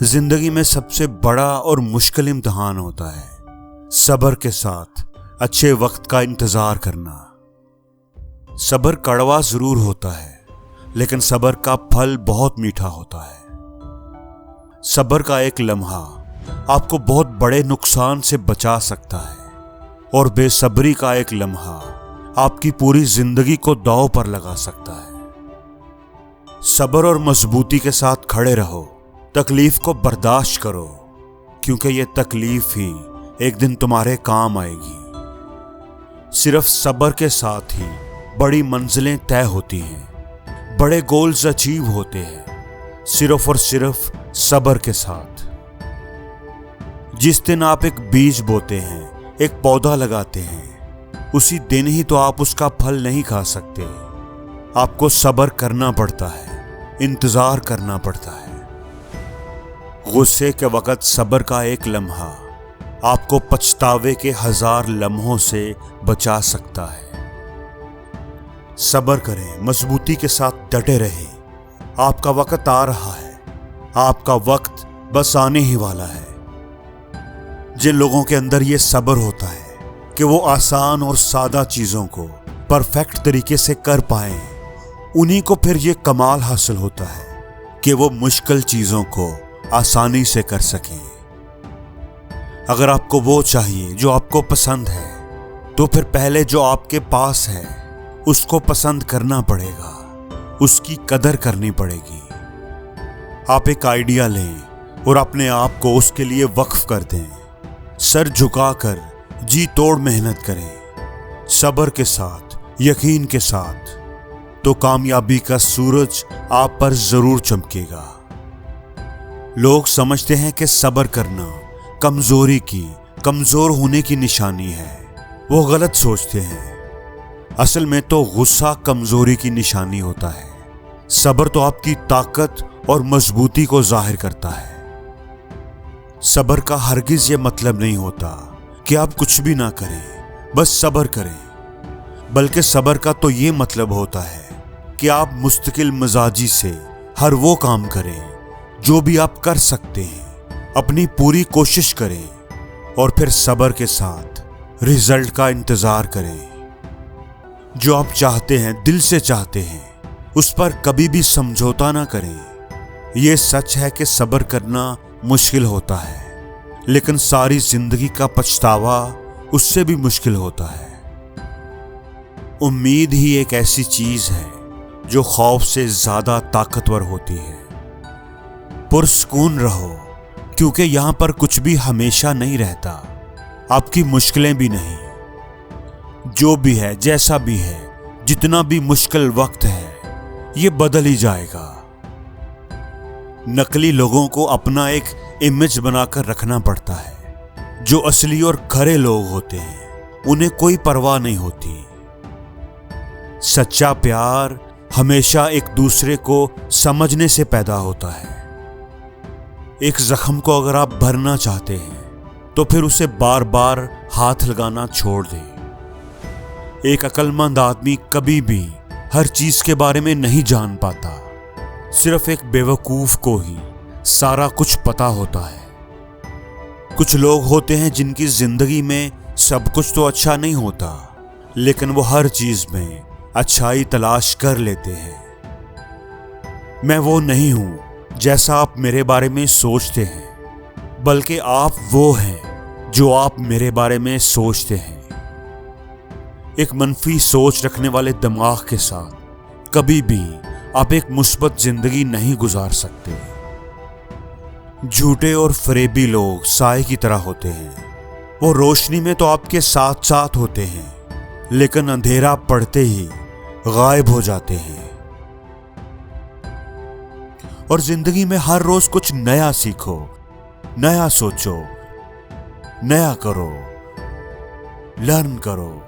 زندگی میں سب سے بڑا اور مشکل امتحان ہوتا ہے صبر کے ساتھ اچھے وقت کا انتظار کرنا۔ صبر کڑوا ضرور ہوتا ہے لیکن صبر کا پھل بہت میٹھا ہوتا ہے۔ صبر کا ایک لمحہ آپ کو بہت بڑے نقصان سے بچا سکتا ہے اور بے صبری کا ایک لمحہ آپ کی پوری زندگی کو داؤ پر لگا سکتا ہے۔ صبر اور مضبوطی کے ساتھ کھڑے رہو، تکلیف کو برداشت کرو، کیونکہ یہ تکلیف ہی ایک دن تمہارے کام آئے گی۔ صرف صبر کے ساتھ ہی بڑی منزلیں طے ہوتی ہیں، بڑے گولز اچیو ہوتے ہیں، صرف اور صرف صبر کے ساتھ۔ جس دن آپ ایک بیج بوتے ہیں، ایک پودا لگاتے ہیں، اسی دن ہی تو آپ اس کا پھل نہیں کھا سکتے۔ آپ کو صبر کرنا پڑتا ہے، انتظار کرنا پڑتا ہے۔ غصے کے وقت صبر کا ایک لمحہ آپ کو پچھتاوے کے 1000 لمحوں سے بچا سکتا ہے۔ صبر کریں، مضبوطی کے ساتھ ڈٹے رہیں۔ آپ کا وقت آ رہا ہے، آپ کا وقت بس آنے ہی والا ہے۔ جن لوگوں کے اندر یہ صبر ہوتا ہے کہ وہ آسان اور سادہ چیزوں کو پرفیکٹ طریقے سے کر پائیں، انہی کو پھر یہ کمال حاصل ہوتا ہے کہ وہ مشکل چیزوں کو آسانی سے کر سکیں۔ اگر آپ کو وہ چاہیے جو آپ کو پسند ہے، تو پھر پہلے جو آپ کے پاس ہے اس کو پسند کرنا پڑے گا، اس کی قدر کرنی پڑے گی۔ آپ ایک آئیڈیا لیں اور اپنے آپ کو اس کے لیے وقف کر دیں، سر جھکا کر جی توڑ محنت کریں، صبر کے ساتھ، یقین کے ساتھ، تو کامیابی کا سورج آپ پر ضرور چمکے گا۔ لوگ سمجھتے ہیں کہ صبر کرنا کمزوری کی، کمزور ہونے کی نشانی ہے۔ وہ غلط سوچتے ہیں۔ اصل میں تو غصہ کمزوری کی نشانی ہوتا ہے۔ صبر تو آپ کی طاقت اور مضبوطی کو ظاہر کرتا ہے۔ صبر کا ہرگز یہ مطلب نہیں ہوتا کہ آپ کچھ بھی نہ کریں، بس صبر کریں، بلکہ صبر کا تو یہ مطلب ہوتا ہے کہ آپ مستقل مزاجی سے ہر وہ کام کریں جو بھی آپ کر سکتے ہیں، اپنی پوری کوشش کریں اور پھر صبر کے ساتھ رزلٹ کا انتظار کریں۔ جو آپ چاہتے ہیں، دل سے چاہتے ہیں، اس پر کبھی بھی سمجھوتا نہ کریں۔ یہ سچ ہے کہ صبر کرنا مشکل ہوتا ہے، لیکن ساری زندگی کا پچھتاوا اس سے بھی مشکل ہوتا ہے۔ امید ہی ایک ایسی چیز ہے جو خوف سے زیادہ طاقتور ہوتی ہے۔ پرسکون رہو، کیونکہ یہاں پر کچھ بھی ہمیشہ نہیں رہتا، آپ کی مشکلیں بھی نہیں۔ جو بھی ہے، جیسا بھی ہے، جتنا بھی مشکل وقت ہے، یہ بدل ہی جائے گا۔ نقلی لوگوں کو اپنا ایک امیج بنا کر رکھنا پڑتا ہے۔ جو اصلی اور کھرے لوگ ہوتے ہیں انہیں کوئی پرواہ نہیں ہوتی۔ سچا پیار ہمیشہ ایک دوسرے کو سمجھنے سے پیدا ہوتا ہے۔ ایک زخم کو اگر آپ بھرنا چاہتے ہیں تو پھر اسے بار بار ہاتھ لگانا چھوڑ دیں۔ ایک عقل مند آدمی کبھی بھی ہر چیز کے بارے میں نہیں جان پاتا، صرف ایک بیوقوف کو ہی سارا کچھ پتا ہوتا ہے۔ کچھ لوگ ہوتے ہیں جن کی زندگی میں سب کچھ تو اچھا نہیں ہوتا، لیکن وہ ہر چیز میں اچھائی تلاش کر لیتے ہیں۔ میں وہ نہیں ہوں جیسا آپ میرے بارے میں سوچتے ہیں، بلکہ آپ وہ ہیں جو آپ میرے بارے میں سوچتے ہیں۔ ایک منفی سوچ رکھنے والے دماغ کے ساتھ کبھی بھی آپ ایک مثبت زندگی نہیں گزار سکتے۔ جھوٹے اور فریبی لوگ سائے کی طرح ہوتے ہیں۔ وہ روشنی میں تو آپ کے ساتھ ساتھ ہوتے ہیں، لیکن اندھیرا پڑتے ہی غائب ہو جاتے ہیں۔ اور زندگی میں ہر روز کچھ نیا سیکھو، نیا سوچو، نیا کرو، لرن کرو۔